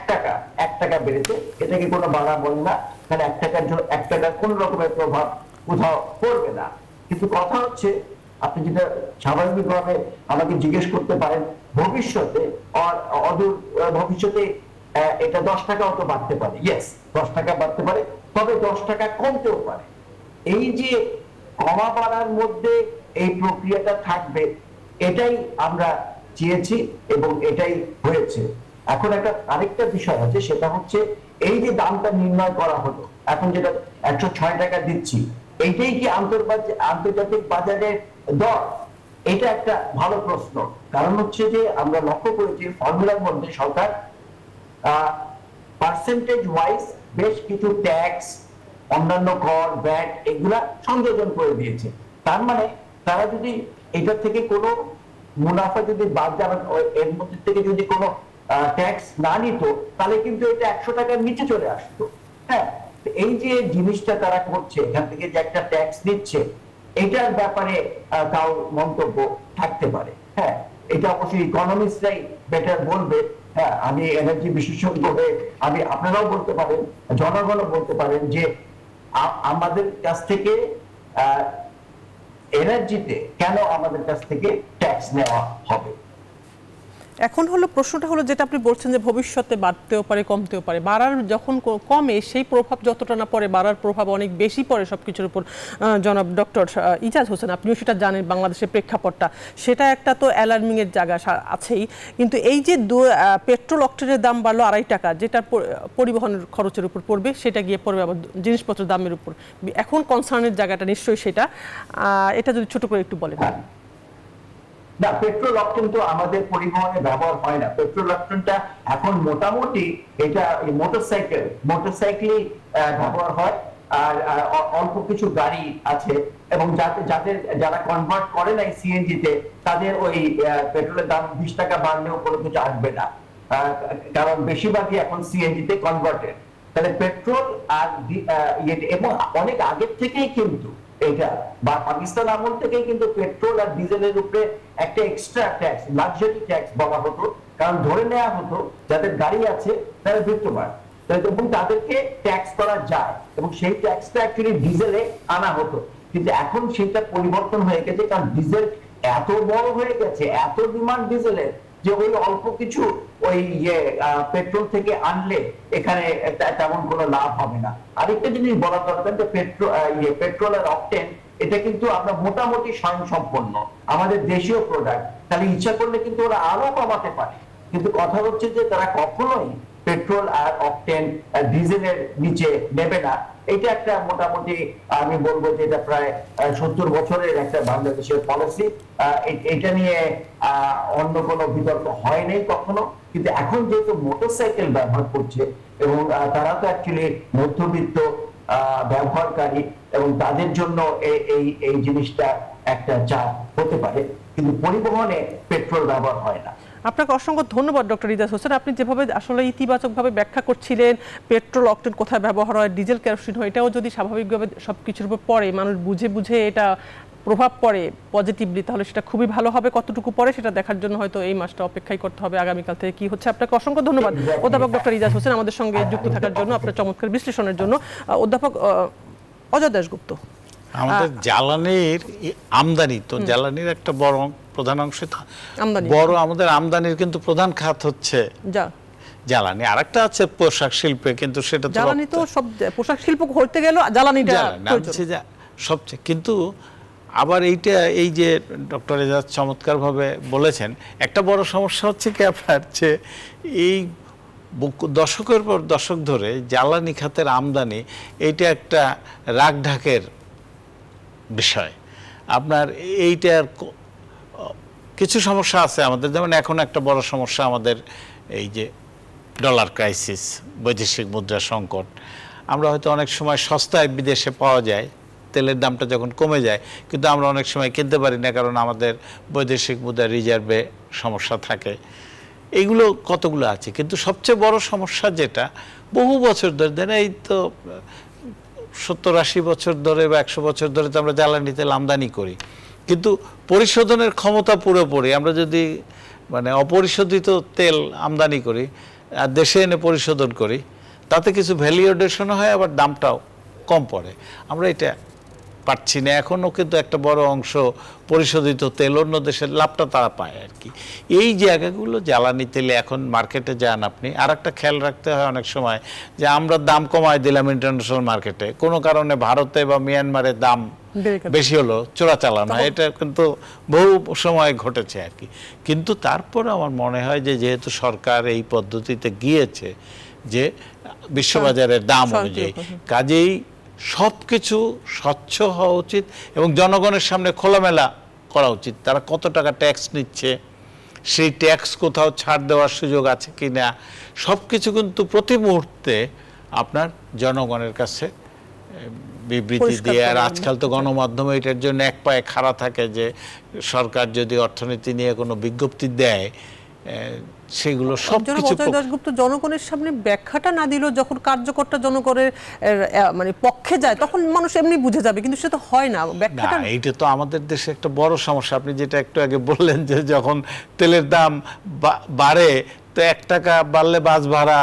টাকা বেড়েছে, এটাকে কোনো বাড়া বলে না, কারণ 1 টাকার কোন রকমের প্রভাব কোথাও পড়বে না। কিন্তু কথা হচ্ছে আপনি যেটা স্বাভাবিকভাবে আমাকে জিজ্ঞেস করতে পারেন, ভবিষ্যতে অদূর ভবিষ্যতে এটা 10 টাকাও তো বাড়তে পারে। ইয়েস, 10 টাকা বাড়তে পারে, তবে 10 টাকা কমতেও পারে। এই যে কমা বাড়ার মধ্যে এই প্রক্রিয়াটা থাকবে, এটাই আমরা চেয়েছি এবং এটাই হয়েছে। এখন আরেকটা বিষয় আছে, সেটা হচ্ছে এই যে দামটা নির্ণয় করা হলো, এখন যেটা 106 টাকা দিচ্ছি, এইটাই কি আন্তর্জাতিক বাজারের দর? এটা একটা ভালো প্রশ্ন। কারণ হচ্ছে যে আমরা লক্ষ্য করেছি ফর্মুলার মধ্যে সরকার পার্সেন্টেজ ওয়াইজ বেশ কিছু ট্যাক্স, অন্যান্য কর, ভ্যাট এগুলা সংযোজন করে দিয়েছে। তার মানে তারা যদি এটা থেকে কোনো মুনাফা যদি বাদ দেওয়া, এর মধ্যে থেকে যদি কোনো ট্যাক্স না নিত, তাহলে কিন্তু এটা 100 টাকার নিচে চলে আসতো। হ্যাঁ, এই যে জিনিসটা তারা করছে, এখান থেকে যে একটা ট্যাক্স নিচ্ছে, এটার ব্যাপারে তাও মন্তব্য থাকতে পারে। হ্যাঁ, এটা অবশ্যই ইকোনমিস্টরাই বেটার বলবে। হ্যাঁ, আমি এনার্জি বিশেষজ্ঞ হয়ে আপনারাও বলতে পারেন, জনগণও বলতে পারেন যে আমাদের কাছ থেকে এনার্জিতে কেন আমাদের কাছ থেকে ট্যাক্স নেওয়া হবে। এখন হলো প্রশ্নটা হলো যেটা আপনি বলছেন যে ভবিষ্যতে বাড়তেও পারে, কমতেও পারে। বাড়ার যখন কমে সেই প্রভাব যতটা না পড়ে, বাড়ার প্রভাব অনেক বেশি পড়ে সবকিছুর উপর। জনাব ডক্টর ইজাজ হোসেন, আপনিও সেটা জানেন, বাংলাদেশের প্রেক্ষাপটটা সেটা একটা তো অ্যালার্মিং এর জায়গা আছেই। কিন্তু এই যে পেট্রোল অকটেনের দাম বাড়লো 2.5 টাকা, যেটা পরিবহনের খরচের উপর পড়বে, সেটা গিয়ে পড়বে আবার জিনিসপত্রের দামের উপর। এখন কনসার্নের জায়গাটা নিশ্চয়ই সেটা, এটা যদি ছোট করে একটু বলেন। না, পেট্রোল অকটেন তো আমাদের পরিবহনে ব্যবহার হয় না। পেট্রোল অকটেনটা এখন মোটামুটি এটা মোটরসাইকেল ব্যবহার হয়, আর অল্প কিছু গাড়ি আছে, এবং যারা কনভার্ট করে নাই সিএনজি তে, তাদের ওই পেট্রোলের দাম 20 টাকা বাড়লেও কোনো কিছু আসবে না, কারণ বেশিরভাগই এখন সিএনজি তে কনভার্টেড। তাহলে পেট্রোল আর এবং অনেক আগের থেকেই কিন্তু এটা বা পাকিস্তান আমল থেকেই কিন্তু পেট্রোল আর ডিজেলের উপরে একটা এক্সট্রা ট্যাক্স, লাক্সারি ট্যাক্স বলা হতো, কারণ ধরে নেওয়া হতো যাদের গাড়ি আছে তারা বিত্তবান এবং তাদেরকে ট্যাক্স করা যায়, এবং সেই ট্যাক্সটা অ্যাকচুয়ালি ডিজেলে আনা হতো। কিন্তু এখন সেটা পরিবর্তন হয়ে গেছে, কারণ ডিজেল এত বড় হয়ে গেছে, এত ডিমান্ড ডিজেলের, যে ওই অল্প কিছু ওই পেট্রোল থেকে আনলে এখানে তেমন কোনো লাভ হবে না। আরেকটা জিনিস বলা দরকার, যে পেট্রোল আর অকটেন এটা কিন্তু আমরা মোটামুটি স্বয়ংসম্পন্ন, আমাদের দেশীয় প্রোডাক্ট, তাহলে ইচ্ছা করলে কিন্তু ওরা আরো কমাতে পারে। কিন্তু কথা হচ্ছে যে তারা কখনোই পেট্রোল আর অকটেন ডিজেলের নিচে নেবে না। এটা একটা মোটামুটি আমি বলবো যে এটা প্রায় 70 বছরের একটা বাংলাদেশের পলিসি। এটা নিয়ে অন্য কোনো বিতর্ক হয়নি কখনো, কিন্তু এখন যেহেতু মোটরসাইকেল ব্যবহার করছে এবং তারা তো অ্যাকচুয়ালি মধ্যবিত্ত ব্যবহারকারী এবং তাদের জন্য এই জিনিসটা একটা চাপ হতে পারে, কিন্তু পরিবহনে পেট্রোল ব্যবহার হয় না। আপনাকে অসংখ্য ধন্যবাদ ডক্টর ইজাজ হোসেন। আপনি যেভাবে আসলে ইতিবাচকভাবে ব্যাখ্যা করছিলেন, পেট্রোল অকটেন কোথায় ব্যবহার হয়, ডিজেল কেরোসিন হয়, এটাও যদি স্বাভাবিকভাবে সব কিছুর উপর পড়ে, মানুষ বুঝে বুঝে এটা প্রভাব পড়ে পজিটিভলি, তাহলে সেটা খুবই ভালো হবে। কতটুকু পরে সেটা দেখার জন্য হয়তো এই মাসটা অপেক্ষাই করতে হবে আগামীকাল থেকে কি হচ্ছে। আপনাকে অসংখ্য ধন্যবাদ অধ্যাপক ডক্টর ইজাজ হোসেন আমাদের সঙ্গে যুক্ত থাকার জন্য, আপনার চমৎকার বিশ্লেষণের জন্য। অধ্যাপক অজয় দাশগুপ্ত, আমাদের জ্বালানির আমদানি তো জ্বালানির একটা বড় প্রধান অংশ, বড় আমাদের আমদানির কিন্তু প্রধান খাত হচ্ছে জ্বালানি। আরেকটা আছে পোশাক শিল্পে, কিন্তু সেটা তো জ্বালানি তো সব পোশাক শিল্প করতে গেল জ্বালানিটা সবচেয়ে। কিন্তু আবার এইটা এই যে ডক্টর এজাজ চমৎকারভাবে বলেছেন, একটা বড় সমস্যা হচ্ছে কি আপনার যে এই দশকের পর দশক ধরে জ্বালানি খাতের আমদানি এইটা একটা রাগঢাকের বিষয়। আপনার এইটার কিছু সমস্যা আছে আমাদের, যেমন এখন একটা বড় সমস্যা আমাদের এই যে ডলার ক্রাইসিস, বৈদেশিক মুদ্রা সংকট। আমরা হয়তো অনেক সময় সস্তায় বিদেশে পাওয়া যায়, তেলের দামটা যখন কমে যায়, কিন্তু আমরা অনেক সময় কিনতে পারি না, কারণ আমাদের বৈদেশিক মুদ্রা রিজার্ভে সমস্যা থাকে। এইগুলো কতগুলো আছে, কিন্তু সবচেয়ে বড় সমস্যা যেটা বহু বছর ধরে, এই তো 70-80 বছর ধরে বা 100 বছর ধরে তো আমরা জ্বালানি তেল আমদানি করি, কিন্তু পরিশোধনের ক্ষমতা পুরোপুরি আমরা যদি মানে অপরিশোধিত তেল আমদানি করি আর দেশে এনে পরিশোধন করি, তাতে কিছু ভ্যালিউডেশন হয়, আবার দামটাও কম পড়ে। আমরা এটা পাচ্ছি না এখনও, কিন্তু একটা বড় অংশ পরিশোধিত তেল অন্য দেশের লাভটা তারা পায় আর কি। এই জায়গাগুলো জ্বালানি তেলে এখন মার্কেটে যান আপনি, আর একটা খেয়াল রাখতে হয় অনেক সময় যে আমরা দাম কমায় দিলাম ইন্টারন্যাশনাল মার্কেটে, কোনো কারণে ভারতে বা মিয়ানমারে দাম বেশি হলো, চোরাচালান হয়, এটা কিন্তু বহু সময় ঘটেছে আর কি। কিন্তু তারপর আমার মনে হয় যে যেহেতু সরকার এই পদ্ধতিতে গিয়েছে যে বিশ্ববাজারের দাম অনুযায়ী, কাজেই সব কিছু স্বচ্ছ হওয়া উচিত এবং জনগণের সামনে খোলামেলা করা উচিত। তারা কত টাকা ট্যাক্স নিচ্ছে, সেই ট্যাক্স কোথাও ছাড় দেওয়ার সুযোগ আছে কি না, সব কিছু কিন্তু প্রতি মুহূর্তে আপনার জনগণের কাছে বিবৃতি দিয়ে। আর আজকাল তো গণমাধ্যমে এটার জন্য এক পায়ে খাড়া থাকে যে সরকার যদি অর্থনীতি নিয়ে কোনো বিজ্ঞপ্তি দেয়, সেগুলো সবকিছু জনগণের সামনে ব্যাখ্যাটা না দিলেও যখন কার্যকরটা জনগণের মানে পক্ষে যায় তখন মানুষ এমনি বুঝে যাবে, কিন্তু সেটা হয় না ব্যাখ্যাটা। এইটা তো আমাদের দেশে একটা বড় সমস্যা। আপনি যেটা একটু আগে বললেন যে যখন তেলের দাম বাড়ে, তো 1 টাকা বাড়লে বাস ভাড়া,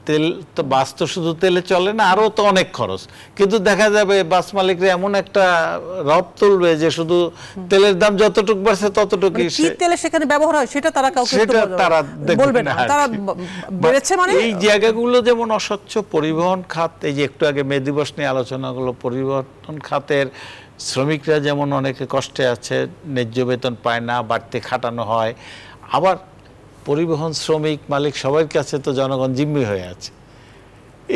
তেল তো বাস তো শুধু তেলে চলে না, আরও তো অনেক খরচ, কিন্তু দেখা যাবে বাস মালিকরা এমন একটা রব তুলবে যে শুধু তেলের দাম যতটুকু বাড়ছে ততটুকুই তেলে সেখানে ব্যবহার হয় সেটা তারা কাউকে বলবে না, তারা বেড়েছে মানে। এই জায়গাগুলো যেমন অস্বচ্ছ পরিবহন খাত, এই যে একটু আগে মে দিবস নিয়ে আলোচনাগুলো, পরিবহন খাতের শ্রমিকরা যেমন অনেকে কষ্টে আছে, ন্যায্য বেতন পায় না, বাড়তি খাটানো হয়, আবার পরিবহন শ্রমিক মালিক সবার কাছে তো জনগণ জিম্মি হয়ে আছে।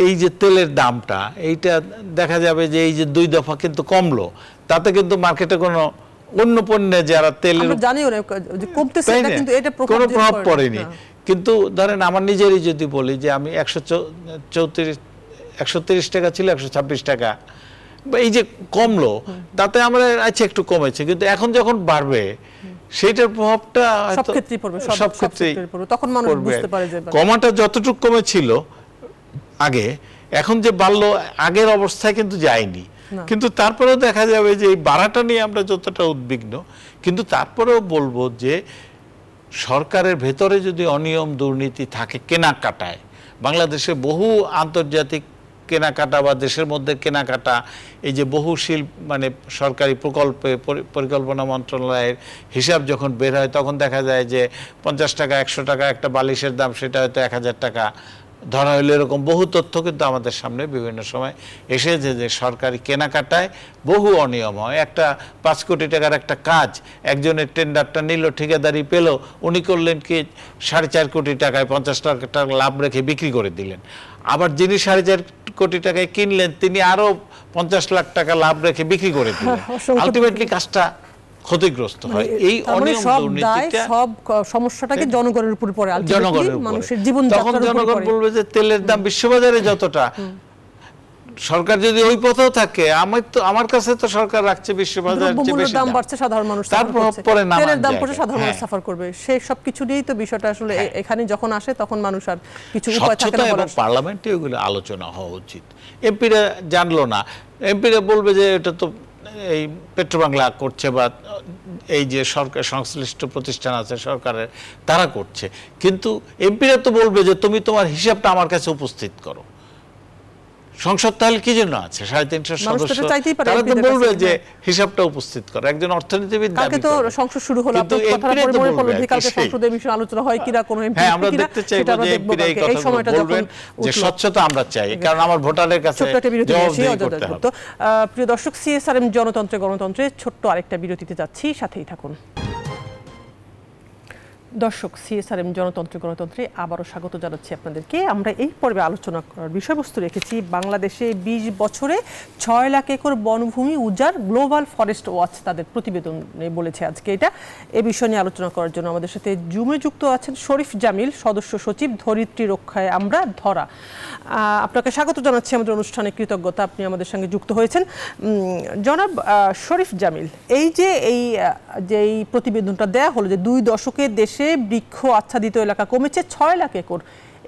এই যে তেলের দামটা, এইটা দেখা যাবে যে এই যে 2 দফা কিন্তু কমলো, তাতে কিন্তু মার্কেটে কোনো অন্য পণ্যে যারা তেলের কোনো প্রভাব পড়েনি। কিন্তু ধরেন আমার নিজেরই যদি বলি যে আমি 130 টাকা ছিল 126 টাকা, এই যে কমলো, তাতে আমরা আচ্ছা একটু কমেছে, কিন্তু এখন যখন বাড়বে সেইটার প্রভাবটা সব ক্ষেত্রেই তখন মানুষ বুঝতে পারে যে কমাটা যতটুকু কমেছিল আগে, এখন যে বাড়লো আগের অবস্থায় কিন্তু যায়নি। কিন্তু তারপরেও দেখা যাবে যে এই বাড়াটা নিয়ে আমরা যতটা উদ্বিগ্ন, কিন্তু তারপরেও বলবো যে সরকারের ভেতরে যদি অনিয়ম দুর্নীতি থাকে কেনাকাটায়, বাংলাদেশে বহু আন্তর্জাতিক কেনাকাটা বা দেশের মধ্যে কেনাকাটা, এই যে বহু মানে সরকারি প্রকল্পে পরিকল্পনা মন্ত্রণালয়ের হিসাব যখন বের হয়, তখন দেখা যায় যে 50 টাকা 100 টাকা একটা বালিশের দাম, সেটা হয়তো 1000 টাকা ধরা হইলে এরকম বহু তথ্য কিন্তু আমাদের সামনে বিভিন্ন সময় এসেছে যে সরকারি কেনাকাটায় বহু অনিয়ম হয়। একটা 5 কোটি টাকার একটা কাজ একজনের টেন্ডারটা নিল, ঠিকাদারি পেল, উনি করলেন কি 4.5 কোটি টাকায় 50 লাখ টাকা লাভ রেখে বিক্রি করে দিলেন। আবার যিনি 4.5 কোটি টাকায় কিনলেন তিনি আরো 50 লাখ টাকা লাভ রেখে বিক্রি করে দিলেন। আলটিমেটলি কাজটা ক্ষতিগ্রস্ত হয়। এই অনিয়ম দুর্নীতিটা সব সমস্যাটাকে জনগণের উপর পড়ে, জনগণের মানুষের জীবন তখন জনগণ বলবে যে তেলের দাম বিশ্ববাজারে যতটা, সরকার যদি ওই পথেও থাকে, আমার কাছে তো সরকার রাখছে বিশ্ববাজারে বেশি দাম বাড়ছে, সাধারণ মানুষ তারপরে তেলের দাম পড়ছে, সাধারণ মানুষ সাফার করবে। সেই সব কিছু নিয়েই তো বিষয়টা আসলে এখানে যখন আসে তখন মানুষ আর কিছু উপায় থাকে না বলার। পার্লামেন্টে ওগুলো আলোচনা হওয়া উচিত। এমপিরা জানলো না, এমপিরা বলবে যে এটা তো এই পেট্রোবাংলা করছে বা এই যে সরকার সংশ্লিষ্ট প্রতিষ্ঠান আছে সরকারের তারা করছে, কিন্তু এমপিরা তো বলবে যে তুমি তোমার হিসাবটা আমার কাছে উপস্থিত করো। সংসদ তাহলে কি জন্য আছে? 350 সদস্য, তারা তো বলবে যে হিসাবটা উপস্থিত করো। একজন অর্থনীতিবিদ কালকে তো সংসদ শুরু হলো, আপনার কথাটা পরে পড়লো যে কালকে সংসদে বিষয়ে আলোচনা হয় কিনা, কোনো এমপি হ্যাঁ আমরা দেখতে চাইবো যে এমপিরা এই কথাটা বলবেন যে স্বচ্ছতা আমরা চাই, কারণ আমার ভোটারের কাছে জবাবদিহি করতে হবে। প্রিয় দর্শক, সিএসআরএম জনতন্ত্রে গণতন্ত্রে ছোট্ট আরেকটা বিরতিতে যাচ্ছি, সাথেই থাকুন। দর্শক, সিএসআরএম জনতন্ত্রে গণতন্ত্রে আবারও স্বাগত জানাচ্ছি আপনাদেরকে। আমরা এই পর্বে আলোচনা করার বিষয়বস্তু রেখেছি বাংলাদেশে 20 বছরে 6 লাখ একর বনভূমি উজাড়, গ্লোবাল ফরেস্ট ওয়াচ তাদের প্রতিবেদনে বলেছে আজকে এটা। এই বিষয় নিয়ে আলোচনা করার জন্য আমাদের সাথে জুমে যুক্ত আছেন শরীফ জামিল, সদস্য সচিব, ধরিত্রী রক্ষায় আমরা ধরা। আপনাকে স্বাগত জানাচ্ছি আমাদের অনুষ্ঠানে, কৃতজ্ঞতা আপনি আমাদের সঙ্গে যুক্ত হয়েছেন। জনাব শরীফ জামিল, এই প্রতিবেদনটা দেয়া হলো যে 2 দশকে দেশে বৃক্ষ আচ্ছাদিত এলাকা কমেছে 6 লাখ একর,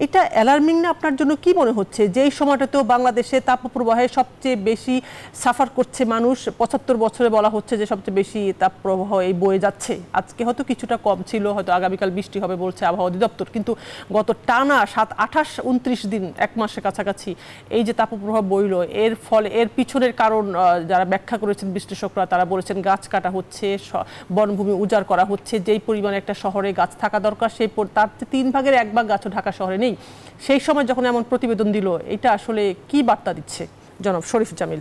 এটা অ্যালার্মিং না আপনার জন্য? কি মনে হচ্ছে যে এই সময়টাতেও বাংলাদেশে তাপপ্রবাহে সবচেয়ে বেশি সাফার করছে মানুষ? 75 বছরে বলা হচ্ছে যে সবচেয়ে বেশি তাপপ্রবাহ এই বয়ে যাচ্ছে। আজকে হয়তো কিছুটা কম ছিল, হয়তো আগামীকাল বৃষ্টি হবে বলছে আবহাওয়া অধিদপ্তর, কিন্তু গত টানা 28-29 দিন, 1 মাসের কাছাকাছি এই যে তাপপ্রবাহ বইল, এর ফলে এর পিছনের কারণ যারা ব্যাখ্যা করেছেন বিশ্লেষকরা, তারা বলেছেন গাছ কাটা হচ্ছে, বনভূমি উজাড় করা হচ্ছে। যেই পরিমাণে একটা শহরে গাছ থাকা দরকার সেই তার 3 ভাগের 1 ভাগ গাছও ঢাকা শহরে নেই। সেই সময় যখন এমন প্রতিবেদন দিল, এটা আসলে কি বার্তা দিচ্ছে জনাব শরীফ জামিল?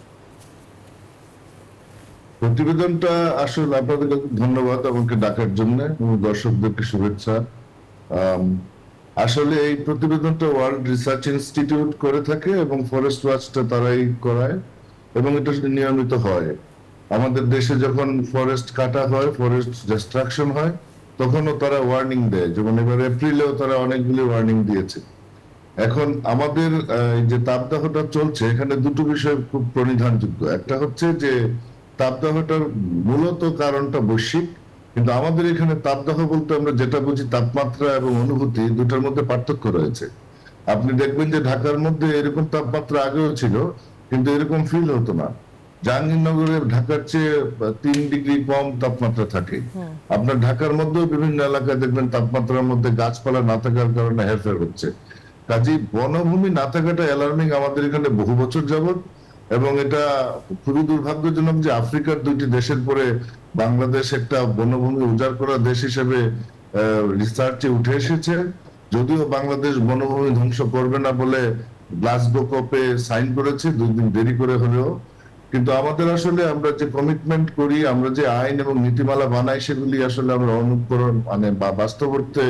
প্রতিবেদনটা আসলে আপনাদেরকে ধন্যবাদ আমাকে ডাকার জন্য, দর্শকদেরকে শুভেচ্ছা। আসলে এই প্রতিবেদনটা ওয়ার্ল্ড রিসার্চ ইনস্টিটিউট করে থাকে এবং ফরেস্ট ওয়াচটা তারাই করায় এবং এটা নিয়মিত হয়। আমাদের দেশে যখন ফরেস্ট কাটা হয়, ফরেস্ট ডিস্ট্রাকশন হয়, তখনও তারা ওয়ার্নিং দেয়। যেমন এবার এপ্রিলেও তারা অনেকগুলি ওয়ার্নিং দিয়েছে। এখন আমাদের যে তাপদাহটা চলছে, এখানে দুটো বিষয় খুব প্রণিধানযোগ্য। একটা হচ্ছে যে তাপদাহটার মূলত কারণটা বৈশ্বিক, কিন্তু আমাদের এখানে তাপদাহ বলতে আমরা যেটা বুঝি তাপমাত্রা এবং অনুভূতি, দুটার মধ্যে পার্থক্য রয়েছে। আপনি দেখবেন যে ঢাকার মধ্যে এরকম তাপমাত্রা আগেও ছিল, কিন্তু এরকম ফিল হতো না। জাহাঙ্গীরনগরে ঢাকার চেয়ে 3 ডিগ্রি কম তাপমাত্রা থাকে। আপনার ঢাকার মধ্যেও বিভিন্ন এলাকায় দেখবেন তাপমাত্রার মধ্যে গাছপালা না থাকার কারণে হেরফের হচ্ছে। কাজেই বনভূমি না থাকাটা অ্যালার্মিং আমাদের এখানে বহু বছর যাবত, এবং এটা খুবই দুর্ভাগ্যজনক যে আফ্রিকার 2টি দেশের পরে বাংলাদেশ একটা বনভূমি উজাড় করা দেশ হিসেবে রিসার্চে উঠে এসেছে। যদিও বাংলাদেশ বনভূমি ধ্বংস করবে না বলে গ্লাসগো কপে সাইন করেছে 2 দিন দেরি করে হলেও, কিন্তু আমাদের আসলে আমরা যে কমিটমেন্ট করি, আমরা যে আইন এবং নীতিমালা বানাই, সেগুলি আসলে আমরা অনুকরণ বা বাস্তবতে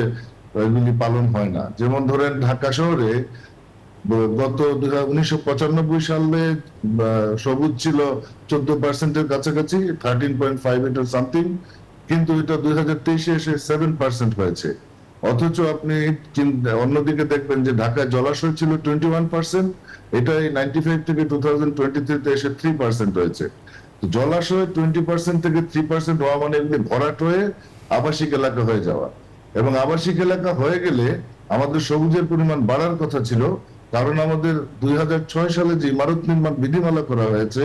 এগুলি পালন হয় না। যেমন ধরেন ঢাকা শহরে গত 1995 সালে সবুজ ছিল 14% কাছাকাছি, 13.5 সামথিং, কিন্তু এটা 2023-এ এসে 7% হয়েছে। অথচ আপনি অন্যদিকে দেখবেন যে ঢাকায় জলাশয় ছিল 21%, এটাই 95 থেকে 2023-তে এসে 3% হয়েছে। জলাশয় 20% থেকে 3% হওয়া মানে এগুলি ভরাট হয়ে আবাসিক এলাকা হয়ে যাওয়া, এবং আবাসিক এলাকা হয়ে গেলে আমাদের সবুজের পরিমাণ বাড়ার কথা ছিল। কারণ আমাদের 2006 সালে যে ইমারত নির্মাণ বিধিমালা করা হয়েছে,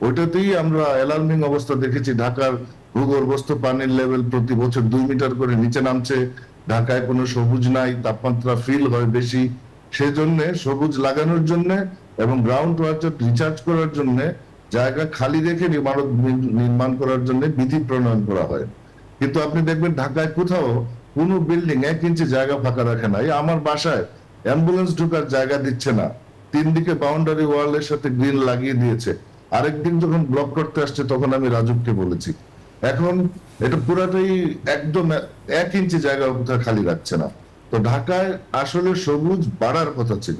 ওইটাতেই আমরা অ্যালার্মিং অবস্থা দেখেছি। ঢাকার ভূগর্ভস্থ পানির লেভেল প্রতি বছর 2 মিটার করে নিচে নামছে, ঢাকায় কোনো সবুজ নাই, তাপমাত্রা ফিল হয় বেশি। সেজন্য সবুজ লাগানোর জন্য এবং গ্রাউন্ড ওয়াটার রিচার্জ করার জন্য জায়গা খালি রেখে ইমারত নির্মাণ করার জন্য বিধি প্রণয়ন করা হয়। কিন্তু আপনি দেখবেন ঢাকায় কোথাও কোনো বিল্ডিং 1 ইঞ্চি জায়গা ফাঁকা রাখে না। আমার বাসায় অ্যাম্বুলেন্স ঢোকার জায়গা দিচ্ছে না, 3 দিকে বাউন্ডারি ওয়ালের সাথে গ্রিল লাগিয়ে দিয়েছে। আরেকদিন যখন ব্লক করতে আসছে তখন আমি রাজুককে বলেছি, এখন এটা পুরাটাই একদম 1 ইঞ্চি জায়গা খালি রাখছে না। তো ঢাকায় আসলে সবুজ বাড়ার কথা ছিল,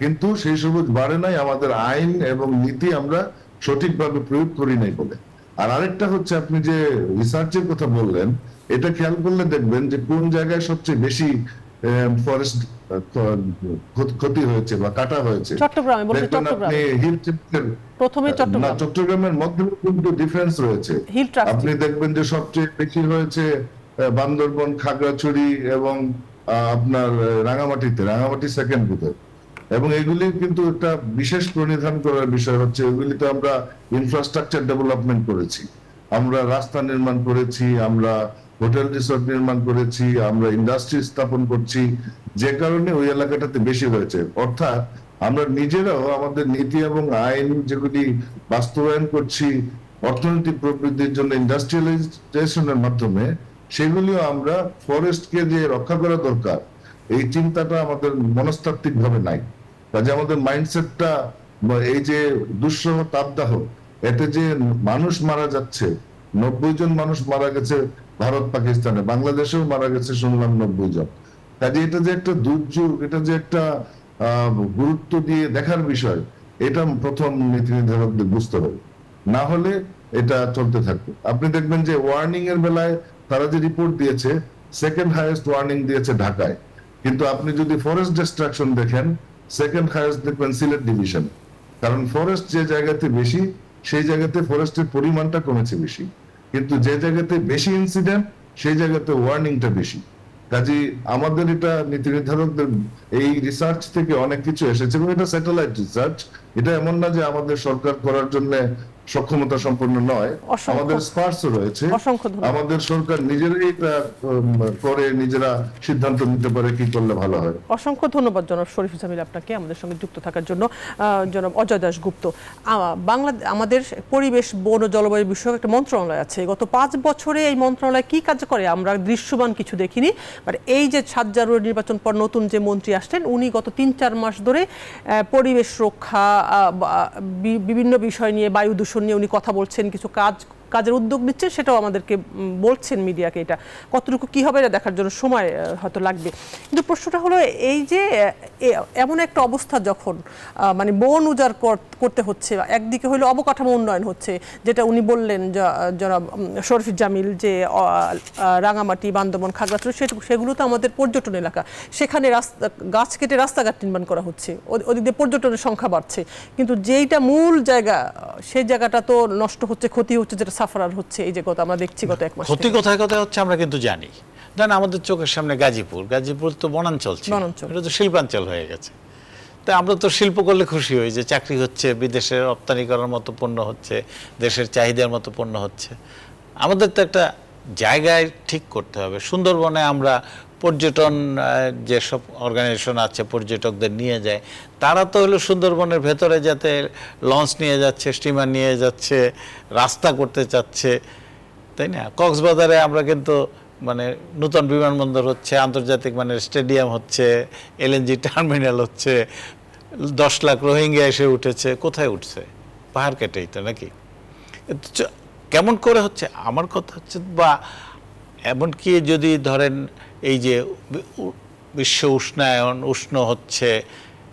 কিন্তু সেই সবুজ বাড়ে নাই, আমাদের আইন এবং নীতি আমরা সঠিকভাবে প্রয়োগ করি নাই বলে। আর আরেকটা হচ্ছে, আপনি যে রিসার্চের কথা বললেন, এটা খেয়াল করলে দেখবেন যে কোন জায়গায় সবচেয়ে বেশি ফরেস্ট ক্ষতি হয়েছে বা কাটা হয়েছে। চট্টগ্রামে বলতে, চট্টগ্রামে প্রথমে চট্টগ্রামের মধ্যে কিন্তু ডিফারেন্স রয়েছে। আপনি দেখবেন যে সবচেয়ে বেশি হয়েছে বান্দরবন, খাগড়াছড়ি এবং আপনার রাঙামাটি সেকেন্ড বুথে। এবং এগুলি কিন্তু একটা বিশেষ প্রণিধান করার বিষয় হচ্ছে, এগুলিতে আমরা ইনফ্রাস্ট্রাকচার ডেভেলপমেন্ট করেছি, আমরা রাস্তা নির্মাণ করেছি, আমরা হোটেল রিসোর্ট নির্মাণ করেছি, আমরা ইন্ডাস্ট্রি স্থাপন করছি, যে কারণে ওই এলাকাটাতে বেশি হয়েছে। অর্থাৎ আমরা নিজেরাও আমাদের নীতি এবং আইন যেগুলি বাস্তবায়ন করছি অর্থনৈতিক প্রবৃদ্ধির জন্য ইন্ডাস্ট্রিয়ালাইজেশনের মাধ্যমে, সেগুলিও আমরা ফরেস্টকে যে রক্ষা করা দরকার এই চিন্তাটা আমাদের মনস্তাত্ত্বিক ভাবে নাই। কাজে আমাদের মাইন্ডসেটটা, এই যে দুঃসহ তাপদাহ, এতে যে মানুষ মারা যাচ্ছে, 90 জন মানুষ মারা গেছে ভারত পাকিস্তানে, বাংলাদেশেও মারা গেছে শুনলাম 90 জন। কাজে এটা যে একটা দুর্যোগ, এটা যে একটা গুরুত্ব দিয়ে দেখার বিষয়, এটা প্রথম নীতি নির্ধারকদের বুঝতে হবে, না হলে এটা চলতে থাকবে। আপনি দেখবেন যে ওয়ার্নিং এর বেলায় তারা যে রিপোর্ট দিয়েছে, সেকেন্ড হাইয়েস্ট ওয়ার্নিং দিয়েছে ঢাকায়, কিন্তু আপনি যদি ফরেস্ট ডিস্ট্রাকশন দেখেন, সেকেন্ড হাইয়েস্ট দেখবেন সিলেট ডিভিশন। কারণ ফরেস্ট যে জায়গাতে বেশি, সেই জায়গাতে ফরেস্টের পরিমাণটা কমেছে বেশি, কিন্তু যে জায়গাতে বেশি ইনসিডেন্ট সেই জায়গাতে ওয়ার্নিংটা বেশি। কাজে আমাদের এটা নীতি নির্ধারকদের এই রিসার্চ থেকে অনেক কিছু এসেছে, এবং এটা স্যাটেলাইট রিসার্চ, এটা এমন না যে আমাদের সরকার করার জন্য সক্ষমতা সম্পন্ন নয়, আমাদের স্পার্সও রয়েছে। আমাদের সরকার নিজেরাই এটা করে, নিজেরা সিদ্ধান্ত নিতে পারে কি করলে ভালো হয়। অসংখ্য ধন্যবাদ জনাব শরীফ জামিল আপনাকে আমাদের সঙ্গে যুক্ত থাকার জন্য। জনাব অজয় দাশগুপ্ত, আমাদের পরিবেশ, বন ও জলবায়ু বিষয়ক একটা মন্ত্রণালয় আছে, গত 5 বছরে এই মন্ত্রণালয় কি কাজ করে আমরা দৃশ্যমান কিছু দেখিনি। বাট এই যে 7 জানুয়ারি নির্বাচন পর নতুন যে মন্ত্রী আসলেন, উনি গত 3-4 মাস ধরে পরিবেশ রক্ষা, বিভিন্ন বিষয় নিয়ে, বায়ু দূষণ নিয়ে উনি কথা বলছেন, কিছু কাজের উদ্যোগ নিচ্ছেন, সেটাও আমাদেরকে বলছেন মিডিয়াকে। এটা কতটুকু কি হবে এটা দেখার জন্য সময় হয়তো লাগবে। কিন্তু প্রশ্নটা হলো, এই যে এমন একটা অবস্থা যখন মানে বন উজাড় করতে হচ্ছে, একদিকে হলো অবকাঠামো উন্নয়ন হচ্ছে, যেটা উনি বললেন জনাব শরীফ জামিল, যে রাঙামাটি, বান্দরবন, খাগড়াছড়ি, সেগুলো তো আমাদের পর্যটন এলাকা, সেখানে গাছ কেটে রাস্তাঘাট নির্মাণ করা হচ্ছে, ওদিক দিয়ে পর্যটনের সংখ্যা বাড়ছে, কিন্তু যেইটা মূল জায়গা সেই জায়গাটা তো নষ্ট হচ্ছে, ক্ষতি হচ্ছে, যেটা সাফারার হচ্ছে। এই যে আমরা দেখছি গত 1 মাস ক্ষতি কোথায় কোথায় হচ্ছে আমরা কিন্তু জানি। আমাদের চোখের সামনে গাজীপুর তো বনাঞ্চল ছিল, এটা তো শিল্পাঞ্চল হয়ে গেছে। তাই আমরা তো শিল্প করলে খুশি হই যে চাকরি হচ্ছে, বিদেশে রপ্তানি করার মতো পণ্য হচ্ছে, দেশের চাহিদার মতো পণ্য হচ্ছে। আমাদের তো একটা জায়গায় ঠিক করতে হবে। সুন্দরবনে আমরা পর্যটন যেসব অর্গানাইজেশন আছে পর্যটকদের নিয়ে যায়, তারা তো হলো সুন্দরবনের ভেতরে যাতে লঞ্চ নিয়ে যাচ্ছে, স্টিমার নিয়ে যাচ্ছে, রাস্তা করতে চাচ্ছে, তাই না? কক্সবাজারে আমরা কিন্তু মানে নতুন বিমানবন্দর হচ্ছে, আন্তর্জাতিক মানের স্টেডিয়াম হচ্ছে, এলএনজি টার্মিনাল হচ্ছে, 10 লাখ রোহিঙ্গা এসে উঠেছে। কোথায় উঠছে? পাহাড় কেটেই তো, নাকি? কেমন করে হচ্ছে? আমার কথা হচ্ছে, বা এমনকি যদি ধরেন এই যে বিশ্ব উষ্ণায়ন, উষ্ণ হচ্ছে,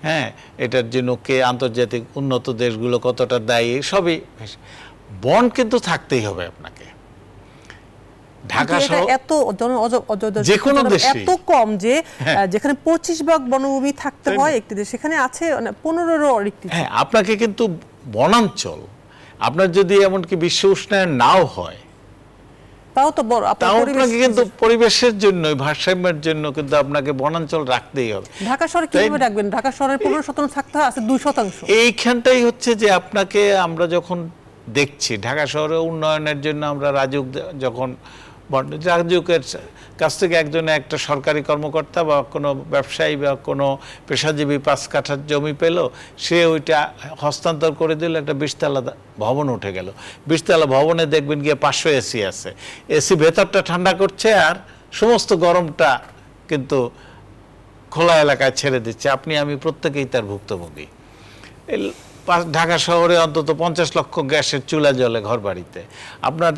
হ্যাঁ, এটার জন্য কে আন্তর্জাতিক উন্নত দেশগুলো কতটা দায়ী, সবই। বন কিন্তু থাকতেই হবে আপনাকে। ঢাকা শহর এত যে কোনো দেশে এত কম যে যেখানে 25 ভাগ বনভূমি থাকতে হয় একটি দেশ, সেখানে আছে 15-এরও অধিক। হ্যাঁ, আপনাকে কিন্তু বনাঞ্চল, আপনার যদি এমনকি বিশ্ব উষ্ণায়ন নাও হয়, তাও আপনাকে কিন্তু পরিবেশের জন্য, ভারসাম্যের জন্য কিন্তু আপনাকে বনাঞ্চল রাখতেই হবে। ঢাকা শহরে কিভাবে রাখবেন? ঢাকা শহরের 15% থাকতে আছে 2%। এইখানটাই হচ্ছে যে আপনাকে, আমরা যখন দেখছি ঢাকা শহরে উন্নয়নের জন্য আমরা রাজুক, যখন রাজুকের কাছ থেকে একটা সরকারি কর্মকর্তা বা কোনো ব্যবসায়ী বা কোনো পেশাজীবী 5 কাঠার জমি পেল, সে ওইটা হস্তান্তর করে দিল, একটা 20তলা ভবন উঠে গেল। 20তলা ভবনে দেখবেন গিয়ে 500 এসি আছে, এসি ভেতরটা ঠান্ডা করছে আর সমস্ত গরমটা কিন্তু খোলা এলাকায় ছেড়ে দিচ্ছে, আপনি আমি প্রত্যেকেই তার ভুক্তভোগী। ঢাকা শহরে অন্তত 50 লক্ষ গ্যাসের চুলা জ্বলে ঘর বাড়িতে, আপনার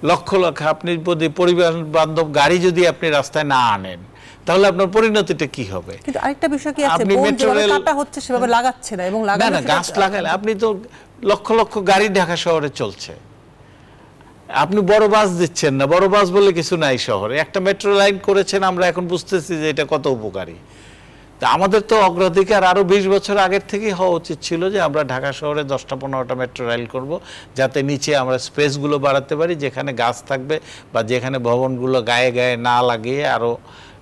লক্ষ লক্ষ, আপনি যদি পরিবেশ বান্ধব গাড়ি যদি আপনি রাস্তায় না আনেন তাহলে আপনার পরিণতিটা কি হবে? কিন্তু আরেকটা বিষয় কি আছে, বন যেভাবে কাটা হচ্ছে সেভাবে লাগাচ্ছে না, এবং না গাছ লাগালে আপনি তো লক্ষ লক্ষ গাড়ি ঢাকা শহরে চলছে, আপনি বড় বাস দিচ্ছেন না, বড় বাস বলে কিছু নাই শহরে, একটা মেট্রো লাইন করেছেন, আমরা এখন বুঝতেছি যে এটা কত উপকারী। তা আমাদের তো অগ্রাধিকার আরো 20 বছর আগের থেকেই হওয়া উচিত ছিল যে আমরা ঢাকা শহরে 10টা-15টা মেট্রো রেল করব, যাতে নিচে আমরা স্পেসগুলো বাড়াতে পারি, যেখানে গাছ থাকবে বা যেখানে ভবনগুলো গায়ে গায়ে না লাগিয়ে আরো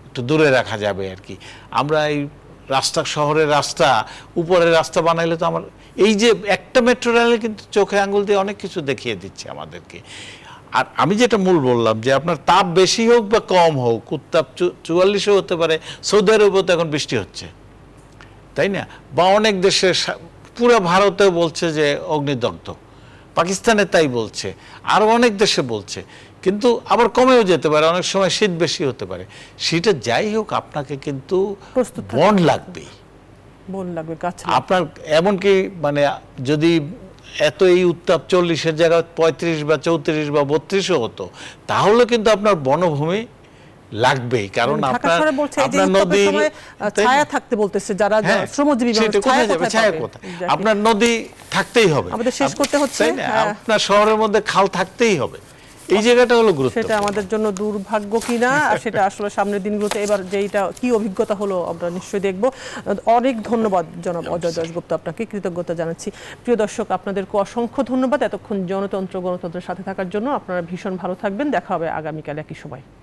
একটু দূরে রাখা যাবে আর কি। আমরা এই রাস্তা, শহরের রাস্তা, উপরের রাস্তা বানাইলে তো আমার এই যে একটা মেট্রো রেলে কিন্তু চোখে আঙ্গুল দিয়ে অনেক কিছু দেখিয়ে দিচ্ছে আমাদেরকে। আর আমি যেটা মূল বললাম যে আপনার তাপ বেশি হোক বা কম হোক, উত্তাপ 44-ও হতে পারে, সৌদি আরবেও তো এখন বৃষ্টি হচ্ছে, তাই না? বা অনেক দেশে, পুরো ভারতেও বলছে যে অগ্নিদগ্ধ, পাকিস্তানে তাই বলছে, আরও অনেক দেশে বলছে, কিন্তু আবার কমেও যেতে পারে, অনেক সময় শীত বেশি হতে পারে। সেটা যাই হোক, আপনাকে কিন্তু বন লাগবেই, বন লাগবে, গাছ আপনার। এমনকি মানে যদি এত এই উত্তাপ 40-এর জায়গায় 35 বা 34 বা 32ও হতো, তাহলে কিন্তু আপনার বনভূমি লাগবেই, কারণ আপনার নদী ছায়া থাকতে বলতেছে, যারা শ্রমজীবী ছায়া কোথায়, আপনার নদী থাকতেই হবে, আমাদের শেষ করতে হচ্ছে, আপনার শহরের মধ্যে খাল থাকতেই হবে, এই জায়গাটা হলো গুরুত্বপূর্ণ। সেটা আমাদের জন্য দুর্ভাগ্য কিনা সেটা আসলে সামনের দিনগুলোতে এবার যেটা কি অভিজ্ঞতা হলো আমরা নিশ্চয়ই দেখব। অনেক ধন্যবাদ জনাব অজয় দাশগুপ্ত, আপনাকে কৃতজ্ঞতা জানাচ্ছি। প্রিয় দর্শক, আপনাদেরকে অসংখ্য ধন্যবাদ এতক্ষণ গণতন্ত্রের সাথে থাকার জন্য। আপনারা ভীষণ ভালো থাকবেন, দেখা হবে আগামীকাল একই সময়।